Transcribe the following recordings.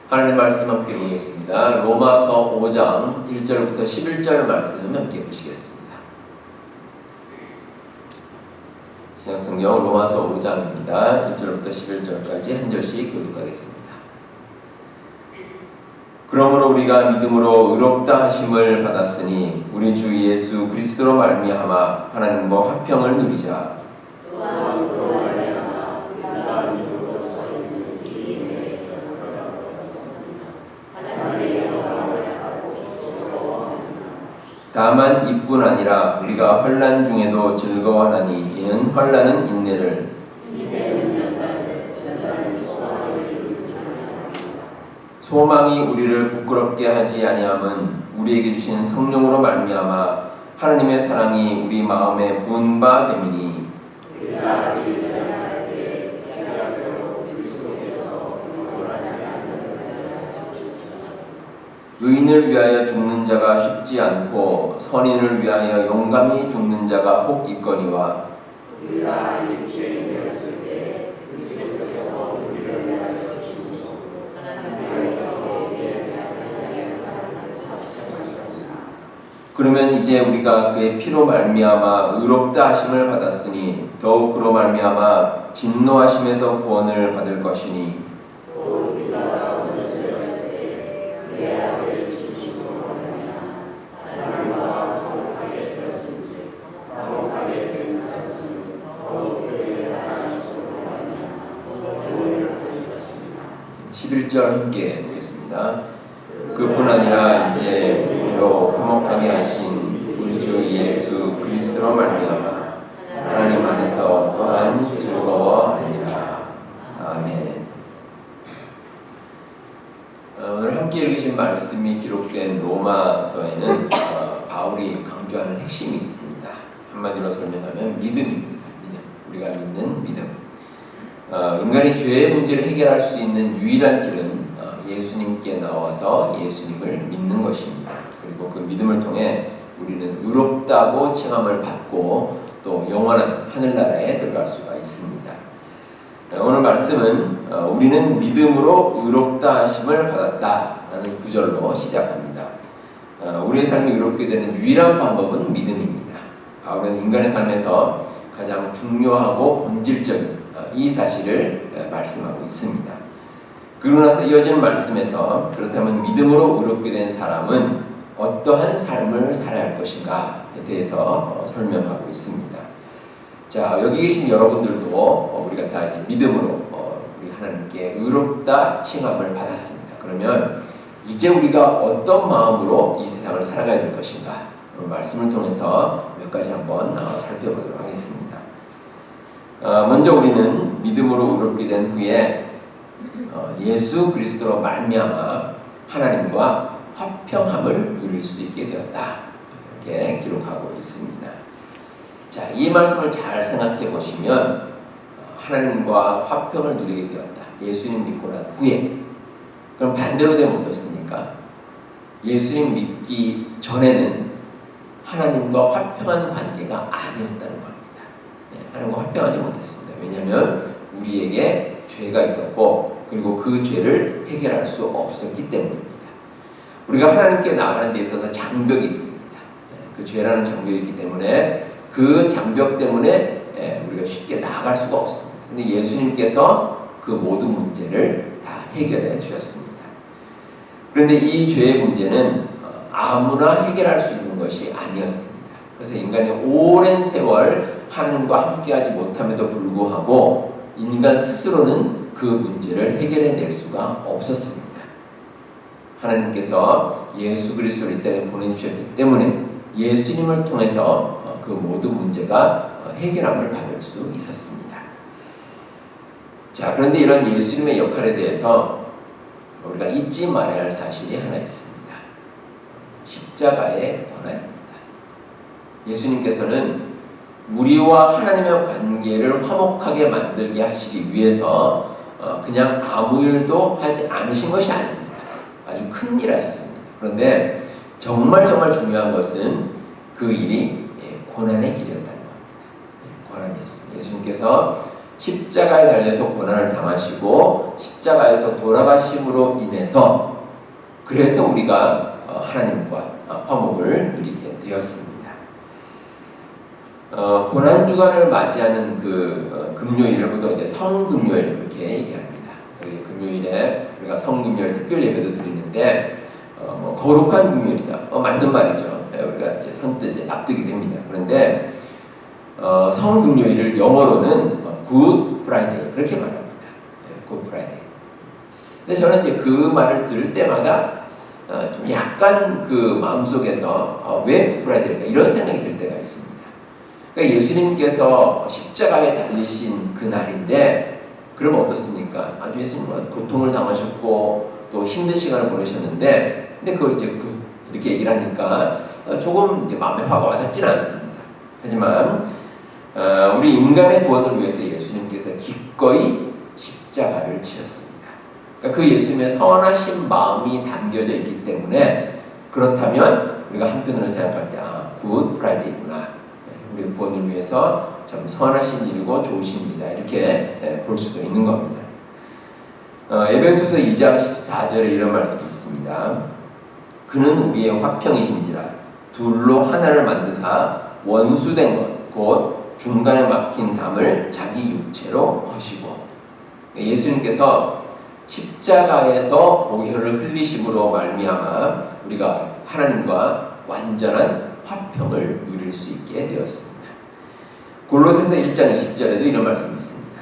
하나님 말씀 함께 보겠습니다. 로마서 5장 1절부터 11절 말씀 함께 보시겠습니다. 신약성경 로마서 5장입니다. 1절부터 11절까지 한 절씩 교독하겠습니다. 그러므로 우리가 믿음으로 의롭다 하심을 받았으니 우리 주 예수 그리스도로 말미암아 하나님과 화평을 누리자. 다만 이뿐 아니라 우리가 환난 중에도 즐거워하나니 이는 환난은 인내를, 소망이 우리를 부끄럽게 하지 아니함은 우리에게 주신 성령으로 말미암아 하나님의 사랑이 우리 마음에 부은 바 됨이니, 의인을 위하여 죽는 자가 쉽지 않고 선인을 위하여 용감히 죽는 자가 혹 있거니와, 그러면 이제 우리가 그의 피로 말미암아 의롭다 하심을 받았으니 더욱 그로 말미암아 진노하심에서 구원을 받을 것이니, 함께 보겠습니다. 그뿐 아니라 이제 우리로 화목하게 하신 우리 주 예수 그리스도로 말미암아 하나님 안에서 또한 즐거워하느니라. 아멘. 오늘 함께 읽으신 말씀이 기록된 로마서에는 바울이 강조하는 핵심이 있습니다. 한마디로 설명하면 믿음입니다. 믿음. 우리가 믿는 믿음. 인간이 죄의 문제를 해결할 수 있는 유일한 길은 예수님께 나와서 예수님을 믿는 것입니다. 그리고 그 믿음을 통해 우리는 의롭다고 칭함을 받고 또 영원한 하늘나라에 들어갈 수가 있습니다. 오늘 말씀은 우리는 믿음으로 의롭다 하심을 받았다라는 구절로 시작합니다. 우리의 삶이 의롭게 되는 유일한 방법은 믿음입니다. 바울은 인간의 삶에서 가장 중요하고 본질적인 이 사실을 말씀하고 있습니다. 그러고 나서 이어지는 말씀에서 그렇다면 믿음으로 의롭게 된 사람은 어떠한 삶을 살아야 할 것인가에 대해서 설명하고 있습니다. 자, 여기 계신 여러분들도 우리가 다 이제 믿음으로 우리 하나님께 의롭다 칭함을 받았습니다. 그러면 이제 우리가 어떤 마음으로 이 세상을 살아가야 될 것인가? 말씀을 통해서 몇 가지 한번 살펴보도록 하겠습니다. 먼저 우리는 믿음으로 의롭게 된 후에 예수 그리스도로 말미암아 하나님과 화평함을 누릴 수 있게 되었다. 이렇게 기록하고 있습니다. 자, 이 말씀을 잘 생각해 보시면 하나님과 화평을 누리게 되었다. 예수님 믿고 난 후에. 그럼 반대로 되면 어떻습니까? 예수님 믿기 전에는 하나님과 화평한 관계가 아니었다는 겁니다. 하나님과 화평하지 못했습니다. 왜냐하면 우리에게 죄가 있었고 그리고 그 죄를 해결할 수 없었기 때문입니다. 우리가 하나님께 나아가는 데 있어서 장벽이 있습니다. 그 죄라는 장벽이 있기 때문에 그 장벽 때문에 우리가 쉽게 나아갈 수가 없습니다. 근데 예수님께서 그 모든 문제를 다 해결해 주셨습니다. 그런데 이 죄의 문제는 아무나 해결할 수 있는 것이 아니었습니다. 그래서 인간이 오랜 세월 하나님과 함께하지 못함에도 불구하고 인간 스스로는 그 문제를 해결해낼 수가 없었습니다. 하나님께서 예수 그리스도를 이 땅에 보내주셨기 때문에 예수님을 통해서 그 모든 문제가 해결함을 받을 수 있었습니다. 자, 그런데 이런 예수님의 역할에 대해서 우리가 잊지 말아야 할 사실이 하나 있습니다. 십자가의 고난입니다. 예수님께서는 우리와 하나님의 관계를 화목하게 만들게 하시기 위해서 그냥 아무 일도 하지 않으신 것이 아닙니다. 아주 큰 일 하셨습니다. 그런데 정말 중요한 것은 그 일이 고난의 길이었다는 겁니다. 고난이었습니다. 예수님께서 십자가에 달려서 고난을 당하시고 십자가에서 돌아가심으로 인해서 그래서 우리가 하나님과 화목을 누리게 되었습니다. 고난주간을 맞이하는 금요일부터 이제 성금요일 그렇게 얘기합니다. 저희 금요일에 우리가 성금요일 특별 예배도 드리는데 거룩한 금요일이다. 맞는 말이죠. 우리가 이제 선뜻 납득이 됩니다. 그런데 성금요일을 영어로는 굿 프라이데이 그렇게 말합니다. 굿 프라이데이. 근데 저는 이제 그 말을 들을 때마다 좀 약간 마음속에서 왜 굿 프라이데이일까 이런 생각이 들 때가 있습니다. 그러니까 예수님께서 십자가에 달리신 그 날인데 그러면 어떻습니까? 아주 예수님은 고통을 당하셨고 또 힘든 시간을 보내셨는데 근데 그걸 이제 이렇게 얘기를 하니까 조금 이제 마음에 화가 와닿지는 않습니다. 하지만 우리 인간의 구원을 위해서 예수님께서 기꺼이 십자가를 지셨습니다. 그러니까 그 예수님의 선하신 마음이 담겨져 있기 때문에 그렇다면 우리가 한편으로 생각할 때 굿 프라이데이구나. 우리 구원을 위해서 참 선하신 일이고 좋으신 일이다. 이렇게 볼 수도 있는 겁니다. 에베소서 2장 14절에 이런 말씀이 있습니다. 그는 우리의 화평이신지라 둘로 하나를 만드사 원수된 것 곧 중간에 막힌 담을 자기 육체로 허시고 예수님께서 십자가에서 보혈을 흘리심으로 말미암아 우리가 하나님과 완전한 화평을 누릴 수 있게 되었습니다. 골로새서 1장 20절에도 이런 말씀이 있습니다.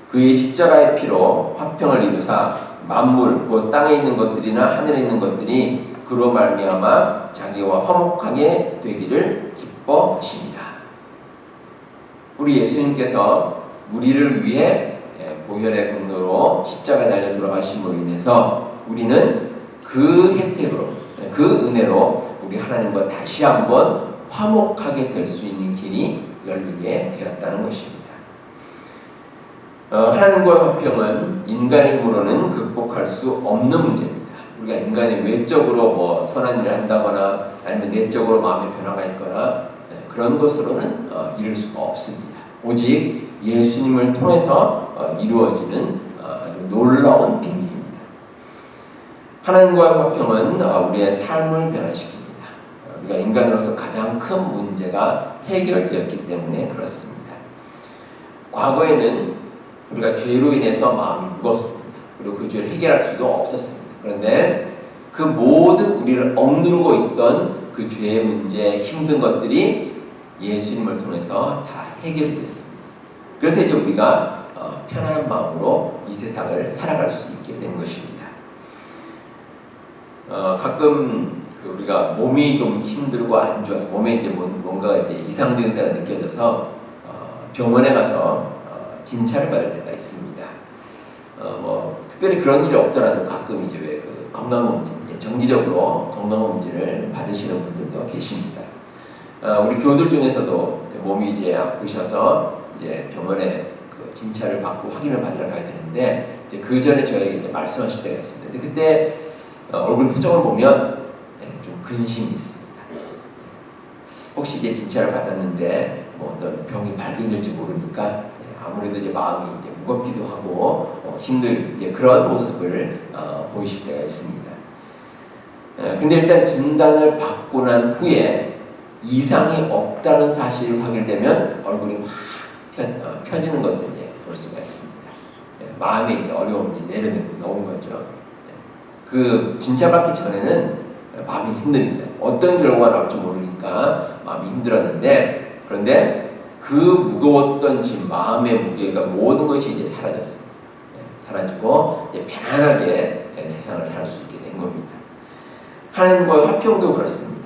그의 십자가의 피로 화평을 이루사 만물 곧 땅에 있는 것들이나 하늘에 있는 것들이 그로 말미암아 자기와 화목하게 되기를 기뻐하십니다. 우리 예수님께서 우리를 위해 보혈의 공로로 십자가에 달려 돌아가심으로 인해서 우리는 그 혜택으로 그 은혜로 우리 하나님과 다시 한번 화목하게 될 수 있는 길이 열리게 되었다는 것입니다. 하나님과의 화평은 인간의 힘으로는 극복할 수 없는 문제입니다. 우리가 인간이 외적으로 선한 일을 한다거나 아니면 내적으로 마음의 변화가 있거나 그런 것으로는 이룰 수가 없습니다. 오직 예수님을 통해서 이루어지는 아주 놀라운 비밀입니다. 하나님과의 화평은 우리의 삶을 변화시킵니다. 우리가 인간으로서 가장 큰 문제가 해결되었기 때문에 그렇습니다. 과거에는 우리가 죄로 인해서 마음이 무겁습니다. 그리고 그 죄를 해결할 수도 없었습니다. 그런데 그 모든 우리를 억누르고 있던 그 죄의 문제, 힘든 것들이 예수님을 통해서 다 해결이 됐습니다. 그래서 이제 우리가 편안한 마음으로 이 세상을 살아갈 수 있게 된 것입니다. 가끔 우리가 몸이 좀 힘들고 안 좋아서 몸에 이제 뭔가 이제 이상 증세가 느껴져서 병원에 가서 진찰을 받을 때가 있습니다. 특별히 그런 일이 없더라도 가끔 이제 왜 건강검진, 정기적으로 건강검진을 받으시는 분들도 계십니다. 우리 교우들 중에서도 몸이 이제 아프셔서 이제 병원에 진찰을 받고 확인을 받으러 가야 되는데 이제 그 전에 저에게 이제 말씀하실 때가 있습니다. 근데 그때 얼굴 표정을 보면 좀 근심이 있습니다. 혹시 이제 진찰을 받았는데 어떤 병이 발견될지 모르니까 아무래도 이제 마음이 이제 무겁기도 하고 힘들 그런 모습을 보이실 때가 있습니다. 근데 일단 진단을 받고 난 후에 이상이 없다는 사실이 확인되면 얼굴이 확 펴지는 것을 이제 볼 수가 있습니다. 마음에 이제 어려움이 내려놓은 거죠. 그 진찰받기 전에는 마음이 힘듭니다. 어떤 결과가 나올지 모르니까 마음이 힘들었는데 그런데 그 무거웠던 지금 마음의 무게가 모든 것이 이제 사라졌습니다. 사라지고 이제 편안하게 세상을 살 수 있게 된 겁니다. 하나님과의 화평도 그렇습니다.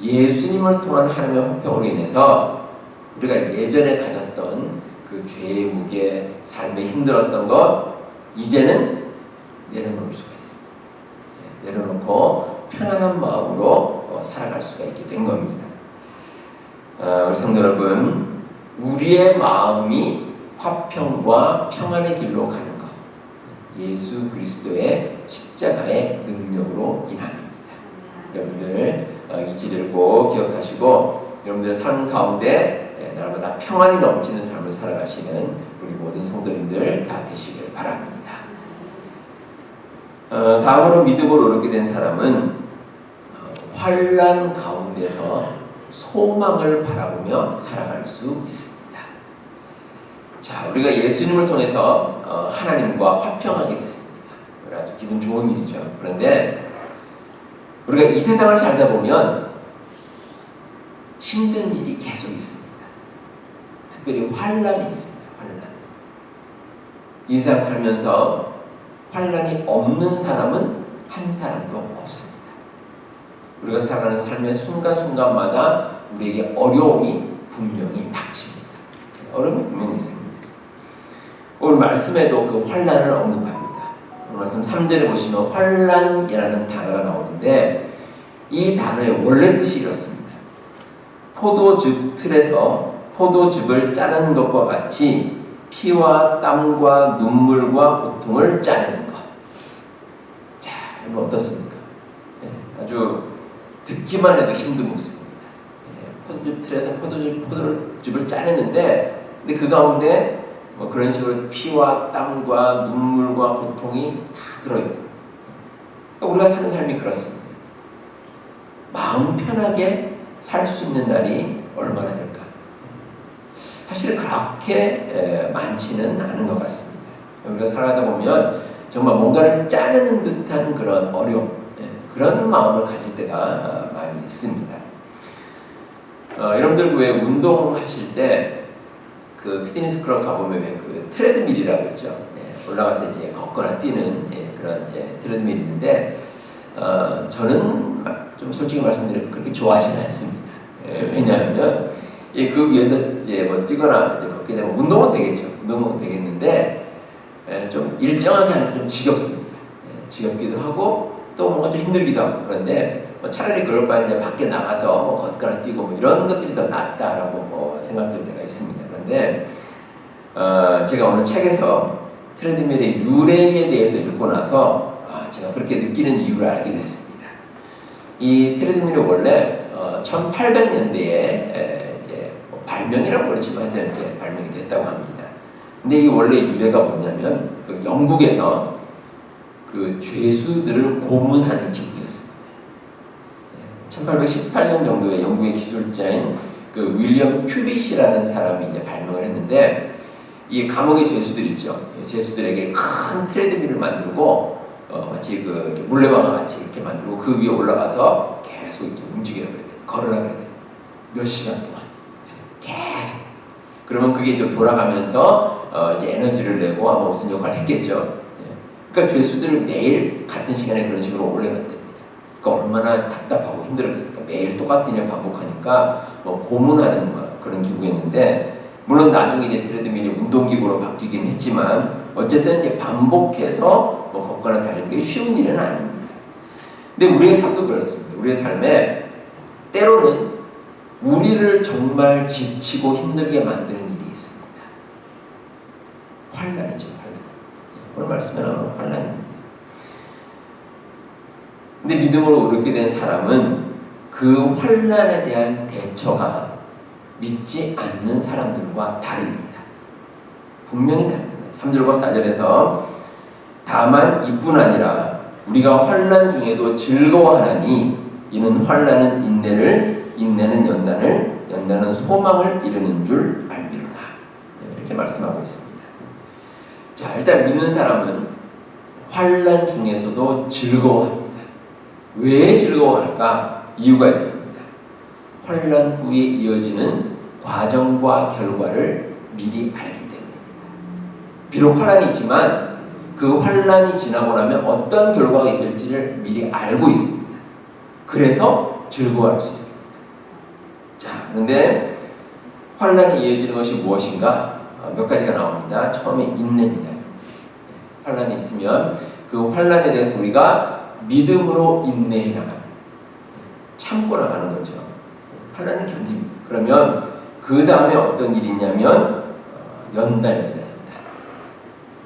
예수님을 통한 하나님의 화평으로 인해서 우리가 예전에 가졌던 그 죄의 무게, 삶에 힘들었던 것 이제는 내려놓을 수가 있습니다. 내려놓고 편안한 마음으로 살아갈 수가 있게 된 겁니다. 우리 성도 여러분, 우리의 마음이 화평과 평안의 길로 가는 것, 예수 그리스도의 십자가의 능력으로 인함입니다. 여러분들 이 진리를 꼭 기억하시고 여러분들의 삶 가운데 날마다 평안이 넘치는 삶을 살아가시는 우리 모든 성도님들 다 되시길 바랍니다. 다음으로 믿음으로 어렵게 된 사람은 환난 가운데서 소망을 바라보며 살아갈 수 있습니다. 자, 우리가 예수님을 통해서 하나님과 화평하게 됐습니다. 아주 기분 좋은 일이죠. 그런데 우리가 이 세상을 살다 보면 힘든 일이 계속 있습니다. 특별히 환난이 있습니다. 환난. 이 세상 살면서 환난이 없는 사람은 한 사람도 없습니다. 우리가 살아가는 삶의 순간순간마다 우리에게 어려움이 분명히 닥칩니다. 어려움이 분명히 있습니다. 오늘 말씀에도 그 환난을 언급합니다. 오늘 말씀 3절에 보시면 환난이라는 단어가 나오는데 이 단어의 원래 뜻이 이렇습니다. 포도즙 틀에서 포도즙을 짜는 것과 같이 피와 땀과 눈물과 고통을 짜내는 것. 자, 여러분 어떻습니까? 아주 듣기만 해도 힘든 모습입니다. 포도즙 틀에서 포도즙을 짜내는데 근데 그 가운데 뭐 그런 식으로 피와 땀과 눈물과 고통이 다 들어있고 우리가 사는 삶이 그렇습니다. 마음 편하게 살 수 있는 날이 얼마나 될까? 사실 그렇게 많지는 않은 것 같습니다. 우리가 살아가다 보면 정말 뭔가를 짜내는 듯한 그런 어려움, 그런 마음을 가질 때가 많이 있습니다. 여러분들 왜 운동하실 때 그 피트니스 클럽 가보면 왜 그 트레드밀이라고 있죠. 올라가서 이제 걷거나 뛰는 그런 이제 트레드밀이 있는데 저는 좀 솔직히 말씀드리면 그렇게 좋아하지는 않습니다. 왜냐하면 그 위에서 이제 뭐 뛰거나 이제 걷게 되면 운동은 되겠죠. 운동은 되겠는데 좀 일정하게 하는 게 좀 지겹습니다. 지겹기도 하고 또 뭔가 좀 힘들기도 하고 그런데 뭐 차라리 그럴 바에 이제 밖에 나가서 뭐 걷거나 뛰고 뭐 이런 것들이 더 낫다라고 뭐 생각될 때가 있습니다. 그런데 제가 오늘 책에서 트레드밀의 유래에 대해서 읽고 나서 제가 그렇게 느끼는 이유를 알게 됐습니다. 이 트레드밀이 원래 1800년대에 이제 뭐 발명이라고 그러지만 하여튼 이렇게 발명이 됐다고 합니다. 근데 이 원래 유래가 뭐냐면 그 영국에서 그 죄수들을 고문하는 기구였습니다. 1818년 정도에 영국의 기술자인 그 윌리엄 큐빗이라는 사람이 이제 발명을 했는데 이 감옥의 죄수들 있죠. 죄수들에게 큰 트레드밀을 만들고 마치 그 물레방아 같이 이렇게 만들고 그 위에 올라가서 계속 이렇게 움직이라 그랬대요. 걸으라 그랬대요. 몇 시간 동안 계속. 그러면 그게 이제 돌아가면서 이제 에너지를 내고 아마 무슨 역할을 했겠죠. 그러니까 죄수들을 매일 같은 시간에 그런 식으로 올려놨답니다. 그러니까 얼마나 답답하고 힘들었겠을까. 매일 똑같은 일을 반복하니까 뭐 고문하는 그런 기구였는데 물론 나중에 이제 트레드밀이 운동기구로 바뀌긴 했지만 어쨌든 이제 반복해서 뭐 걷거나 다니는 게 쉬운 일은 아닙니다. 근데 우리의 삶도 그렇습니다. 우리의 삶에 때로는 우리를 정말 지치고 힘들게 만드는 일이 있습니다. 환난이죠, 환난. 오늘 말씀에 나오는 환난입니다. 근데 믿음으로 어렵게 된 사람은 그 환난에 대한 대처가 믿지 않는 사람들과 다릅니다. 분명히 다릅니다. 3절과 4절에서 다만 이뿐 아니라 우리가 환난 중에도 즐거워하나니 이는 환난은 인내를, 인내는 연단을, 연단은 소망을 이루는 줄 알미로다. 이렇게 말씀하고 있습니다. 자, 일단 믿는 사람은 환난 중에서도 즐거워합니다. 왜 즐거워할까? 이유가 있습니다. 환난 후에 이어지는 과정과 결과를 미리 알기 때문입니다. 비록 환난이 있지만 그 환난이 지나고 나면 어떤 결과가 있을지를 미리 알고 있습니다. 그래서 즐거워할 수 있습니다. 자, 그런데 환난이 이어지는 것이 무엇인가? 몇 가지가 나옵니다. 처음에 인내입니다. 환난이 있으면 그 환난에 대해서 우리가 믿음으로 인내해 나가는, 참고 나가는 거죠. 환난은 견딥니다. 그러면 그 다음에 어떤 일이 있냐면 연단입니다. 연단.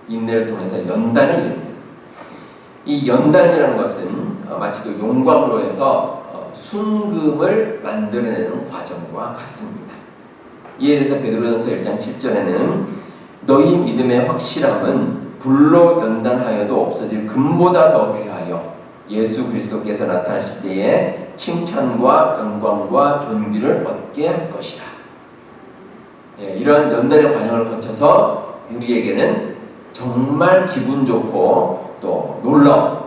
인내를 통해서 연단을 이룹니다. 이 연단이라는 것은 마치 그 용광로 해서 순금을 만들어내는 과정과 같습니다. 이에 대해서 베드로전서 1장 7절에는 너희 믿음의 확실함은 불로 연단하여도 없어질 금보다 더 귀하여 예수 그리스도께서 나타나실 때에 칭찬과 영광과 존귀를 얻게 할 것이라. 이러한 연단의 과정을 거쳐서 우리에게는 정말 기분 좋고 또 놀라운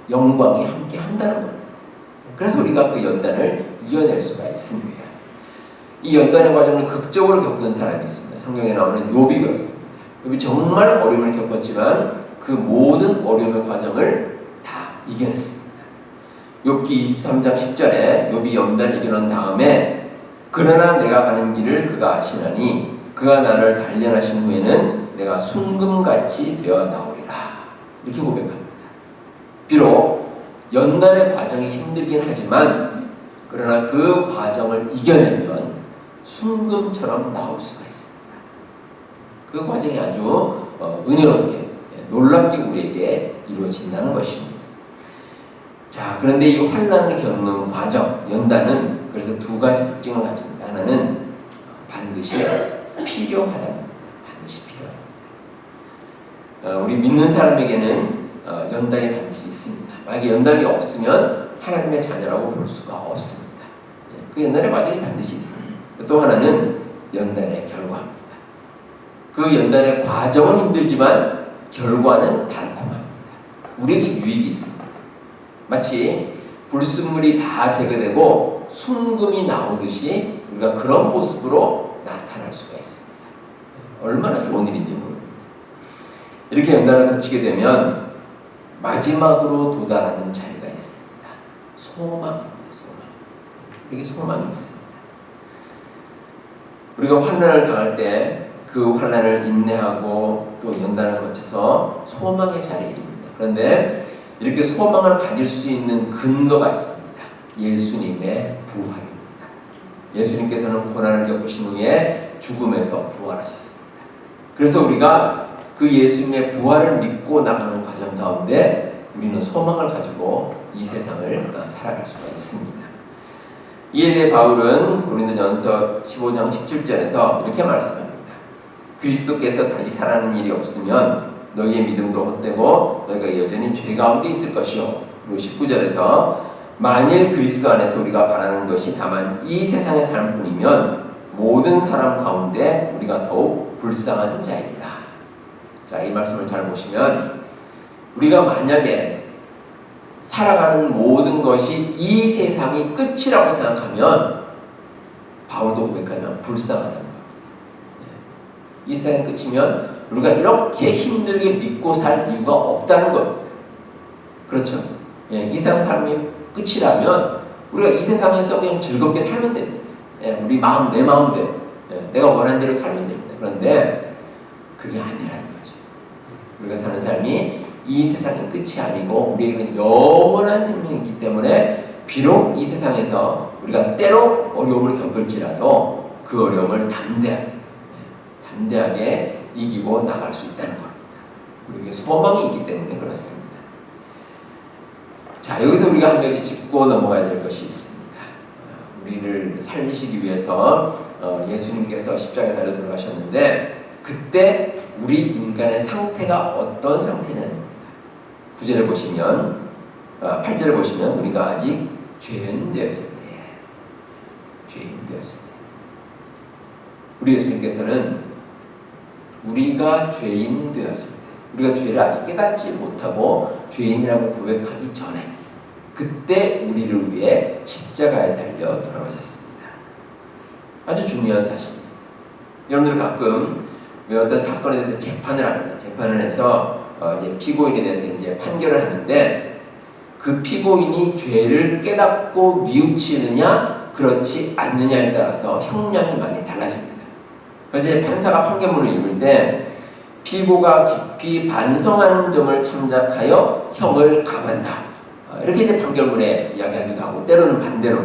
영광이 함께 한다는 겁니다. 그래서 우리가 그 연단을 이겨낼 수가 있습니다. 이 연단의 과정을 극적으로 겪은 사람이 있습니다. 성경에 나오는 욥이 그렇습니다. 욥이 정말 어려움을 겪었지만 그 모든 어려움의 과정을 다 이겨냈습니다. 욥기 23장 10절에 욥이 연단을 이겨낸 다음에 그러나 내가 가는 길을 그가 아시나니 그가 나를 단련하신 후에는 내가 순금같이 되어 나오리라. 이렇게 고백합니다. 비록 연단의 과정이 힘들긴 하지만 그러나 그 과정을 이겨내면 순금처럼 나올 수가 있습니다. 그 과정이 아주 은혜롭게 놀랍게 우리에게 이루어진다는 것입니다. 자, 그런데 이 환난을 겪는 과정, 연단은 그래서 두 가지 특징을 가집니다. 하나는 반드시 필요하다는 겁니다. 반드시 필요합니다. 우리 믿는 사람에게는 연단이 반드시 있습니다. 만약에 연단이 없으면 하나님의 자녀라고 볼 수가 없습니다. 그 연단의 과정이 반드시 있습니다. 또 하나는 연단의 결과입니다. 그 연단의 과정은 힘들지만 결과는 달콤합니다. 우리에게 유익이 있습니다. 마치 불순물이 다 제거되고 순금이 나오듯이 우리가 그런 모습으로 나타날 수가 있습니다. 얼마나 좋은 일인지 모릅니다. 이렇게 연단을 거치게 되면 마지막으로 도달하는 자리가 있습니다. 소망입니다. 소망. 우리에게 소망이 있습니다. 우리가 환난을 당할 때 그 환난을 인내하고 또 연단을 거쳐서 소망의 자리에 이릅니다. 그런데 이렇게 소망을 가질 수 있는 근거가 있습니다. 예수님의 부활입니다. 예수님께서는 고난을 겪으신 후에 죽음에서 부활하셨습니다. 그래서 우리가 그 예수님의 부활을 믿고 나가는 과정 가운데 우리는 소망을 가지고 이 세상을 살아갈 수가 있습니다. 이에 대해 바울은 고린도전서 15장 17절에서 이렇게 말씀합니다. 그리스도께서 다시 살아나는 일이 없으면 너희의 믿음도 헛되고 너희가 여전히 죄 가운데 있을 것이요. 그리고 19절에서 만일 그리스도 안에서 우리가 바라는 것이 다만 이 세상의 삶뿐이면 모든 사람 가운데 우리가 더욱 불쌍한 자이리라. 자, 이 말씀을 잘 보시면 우리가 만약에 살아가는 모든 것이 이 세상이 끝이라고 생각하면 바울도 고백하면 불쌍하다는 겁니다. 이 세상이 끝이면 우리가 이렇게 힘들게 믿고 살 이유가 없다는 겁니다. 그렇죠? 이 세상 삶이 끝이라면 우리가 이 세상에서 그냥 즐겁게 살면 됩니다. 우리 마음, 내 마음대로 내가 원하는 대로 살면 됩니다. 그런데 그게 아니라는 거죠. 우리가 사는 삶이 이 세상의 끝이 아니고 우리에게는 영원한 생명이 있기 때문에 비록 이 세상에서 우리가 때로 어려움을 겪을지라도 그 어려움을 담대하게 이기고 나갈 수 있다는 겁니다. 우리에게 소망이 있기 때문에 그렇습니다. 자, 여기서 우리가 한 가지 짚고 넘어가야 될 것이 있습니다. 우리를 살리시기 위해서 예수님께서 십자가에 달려 돌아가셨는데 그때 우리 인간의 상태가 어떤 상태냐는 겁니다. 9절에 보시면 8절에 보시면 우리가 아직 죄인 되었을 때 우리 예수님께서는 우리가 죄인 되었을 때 우리가 죄를 아직 깨닫지 못하고 죄인이라고 고백하기 전에 그때 우리를 위해 십자가에 달려 돌아가셨습니다. 아주 중요한 사실입니다. 여러분들 가끔 왜 어떤 사건에 대해서 재판을 합니다. 재판을 해서 이제 피고인에 대해서 이제 판결을 하는데 그 피고인이 죄를 깨닫고 뉘우치느냐 그렇지 않느냐에 따라서 형량이 많이 달라집니다. 그래서 이제 판사가 판결문을 읽을 때 피고가 깊이 반성하는 점을 참작하여 형을 감한다. 이렇게 이제 판결문에 이야기하기도 하고 때로는 반대로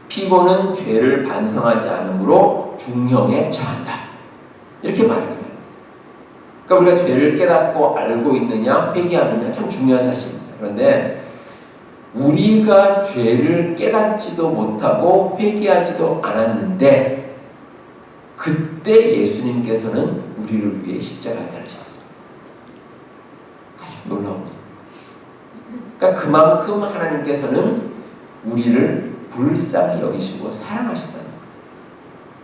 피고는 죄를 반성하지 않으므로 중형에 처한다. 이렇게 말하기도 합니다. 그러니까 우리가 죄를 깨닫고 알고 있느냐 회개하느냐 참 중요한 사실입니다. 그런데 우리가 죄를 깨닫지도 못하고 회개하지도 않았는데 그때 예수님께서는 우리를 위해 십자가에 달리셨어요. 아주 놀라운 일. 그러니까 그만큼 하나님께서는 우리를 불쌍히 여기시고 사랑하신다는 거예요.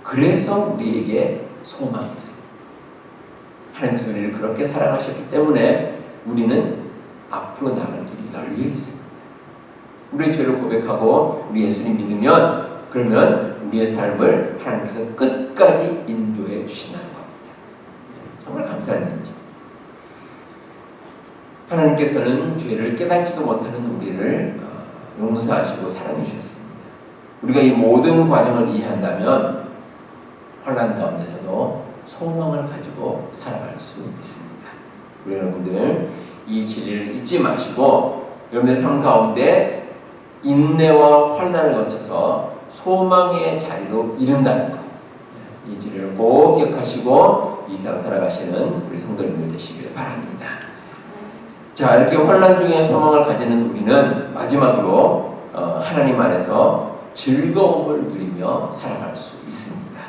그래서 우리에게 소망이 있어요. 하나님께서 우리를 그렇게 사랑하셨기 때문에 우리는 앞으로 나갈 길이 열려 있습니다. 우리의 죄를 고백하고 우리 예수님 믿으면, 그러면 우리의 삶을 하나님께서 끝까지 인도해 주신다는 겁니다. 정말 감사한 일이죠. 하나님께서는 죄를 깨닫지도 못하는 우리를 용서하시고 사랑해 주셨습니다. 우리가 이 모든 과정을 이해한다면 혼란 가운데서도 소망을 가지고 살아갈 수 있습니다. 우리 여러분들 이 진리를 잊지 마시고 여러분의 삶 가운데 인내와 환난을 거쳐서 소망의 자리로 이른다는 것, 이 진리를 꼭 기억하시고 이 세상 살아가시는 우리 성도님들 되시기를 바랍니다. 자, 이렇게 환난 중에 소망을 가지는 우리는 마지막으로 하나님 안에서 즐거움을 누리며 살아갈 수 있습니다.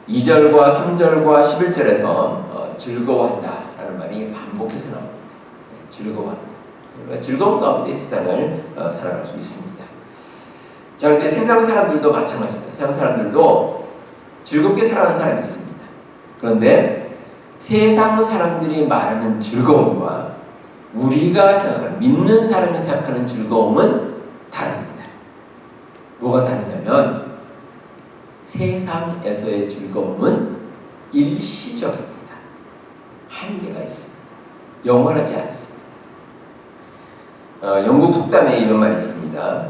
2절과 3절과 11절에서 즐거워한다라는 말이 반복해서 나옵니다. 즐거워한다. 우리가 즐거운 가운데 세상을 살아갈 수 있습니다. 자, 그런데 세상 사람들도 마찬가지입니다. 세상 사람들도 즐겁게 살아가는 사람이 있습니다. 그런데 세상 사람들이 말하는 즐거움과 우리가 생각하는, 믿는 사람이 생각하는 즐거움은 다릅니다. 뭐가 다르냐면 세상에서의 즐거움은 일시적입니다. 한계가 있습니다. 영원하지 않습니다. 영국 속담에 이런 말이 있습니다.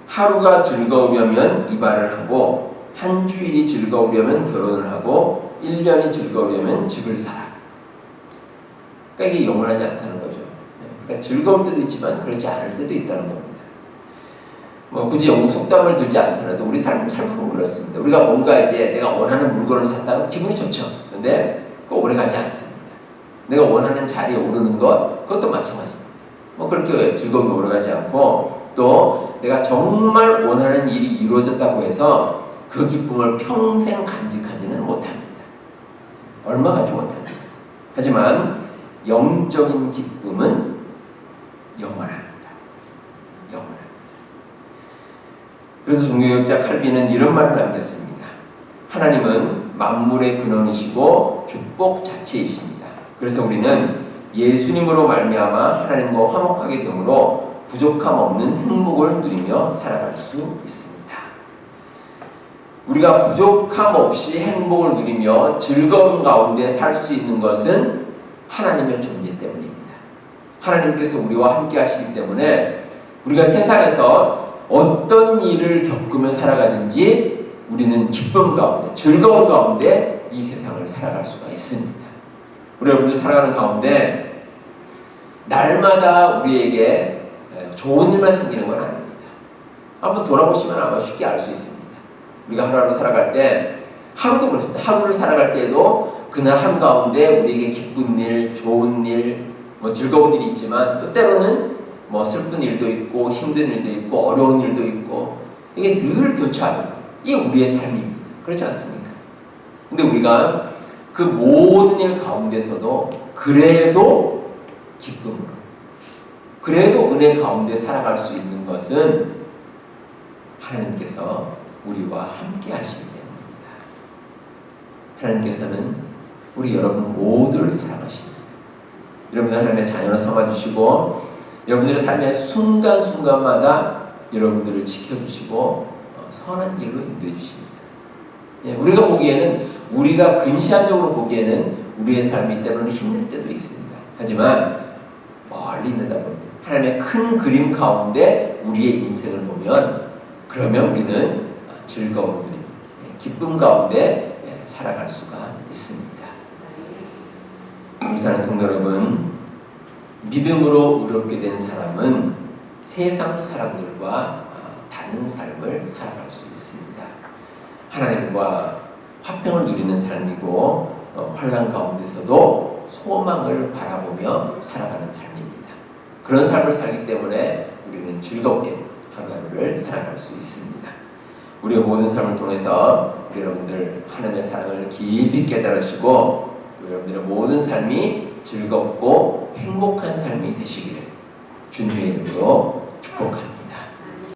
하루가 즐거우려면 이발을 하고, 한 주일이 즐거우려면 결혼을 하고, 1년이 즐거우려면 집을 사라. 그러니까 이게 영원하지 않다는 거죠. 그러니까 즐거울 때도 있지만 그렇지 않을 때도 있다는 겁니다. 뭐 굳이 영국 속담을 들지 않더라도 우리 삶을 살펴보면 그렇습니다. 우리가 뭔가 이제 내가 원하는 물건을 샀다고 기분이 좋죠. 그런데 그거 오래 가지 않습니다. 내가 원하는 자리에 오르는 것, 그것도 마찬가지입니다. 뭐 그렇게 즐거운 게 오래 가지 않고, 또 내가 정말 원하는 일이 이루어졌다고 해서 그 기쁨을 평생 간직하지는 못합니다. 얼마 가지 못합니다. 하지만 영적인 기쁨은 영원합니다. 영원합니다. 그래서 종교개혁자 칼빈은 이런 말을 남겼습니다. 하나님은 만물의 근원이시고 축복 자체이십니다. 그래서 우리는 예수님으로 말미암아 하나님과 화목하게 되므로 부족함 없는 행복을 누리며 살아갈 수 있습니다. 우리가 부족함 없이 행복을 누리며 즐거운 가운데 살 수 있는 것은 하나님의 존재 때문입니다. 하나님께서 우리와 함께 하시기 때문에 우리가 세상에서 어떤 일을 겪으며 살아가는지 우리는 기쁨 가운데, 즐거운 가운데 이 세상을 살아갈 수가 있습니다. 우리 여러분들 살아가는 가운데 날마다 우리에게 좋은 일만 생기는 건 아닙니다. 한번 돌아보시면 아마 쉽게 알 수 있습니다. 우리가 하루하루 살아갈 때, 하루도 그렇습니다. 하루를 살아갈 때에도 그날 한가운데 우리에게 기쁜 일, 좋은 일, 뭐 즐거운 일이 있지만 또 때로는 뭐 슬픈 일도 있고 힘든 일도 있고 어려운 일도 있고, 이게 늘 교차하는 거예요. 이게 우리의 삶입니다. 그렇지 않습니까? 근데 우리가 그 모든 일 가운데서도 그래도 기쁨으로, 그래도 은혜 가운데 살아갈 수 있는 것은 하나님께서 우리와 함께 하시기 때문입니다. 하나님께서는 우리 여러분 모두를 사랑하십니다. 여러분들 하나님의 자녀로 삼아주시고 여러분들의 삶의 순간순간마다 여러분들을 지켜주시고 선한 길로 인도해 주십니다. 우리가 보기에는, 우리가 근시안적으로 보기에는 우리의 삶이 때로는 힘들 때도 있습니다. 하지만 멀리 내다보면 하나님의 큰 그림 가운데 우리의 인생을 보면, 그러면 우리는 즐거움을 누리며 기쁨 가운데 살아갈 수가 있습니다. 우리 사랑하는 성도 여러분, 믿음으로 의롭게 된 사람은 세상 사람들과 다른 삶을 살아갈 수 있습니다. 하나님과 화평을 누리는 삶이고 환난 가운데서도 소망을 바라보며 살아가는 삶입니다. 그런 삶을 살기 때문에 우리는 즐겁게 하루하루를 살아갈 수 있습니다. 우리의 모든 삶을 통해서 우리 여러분들 하나님의 사랑을 깊이 깨달으시고 또 여러분들의 모든 삶이 즐겁고 행복한 삶이 되시기를 주님의 이름으로 축복합니다.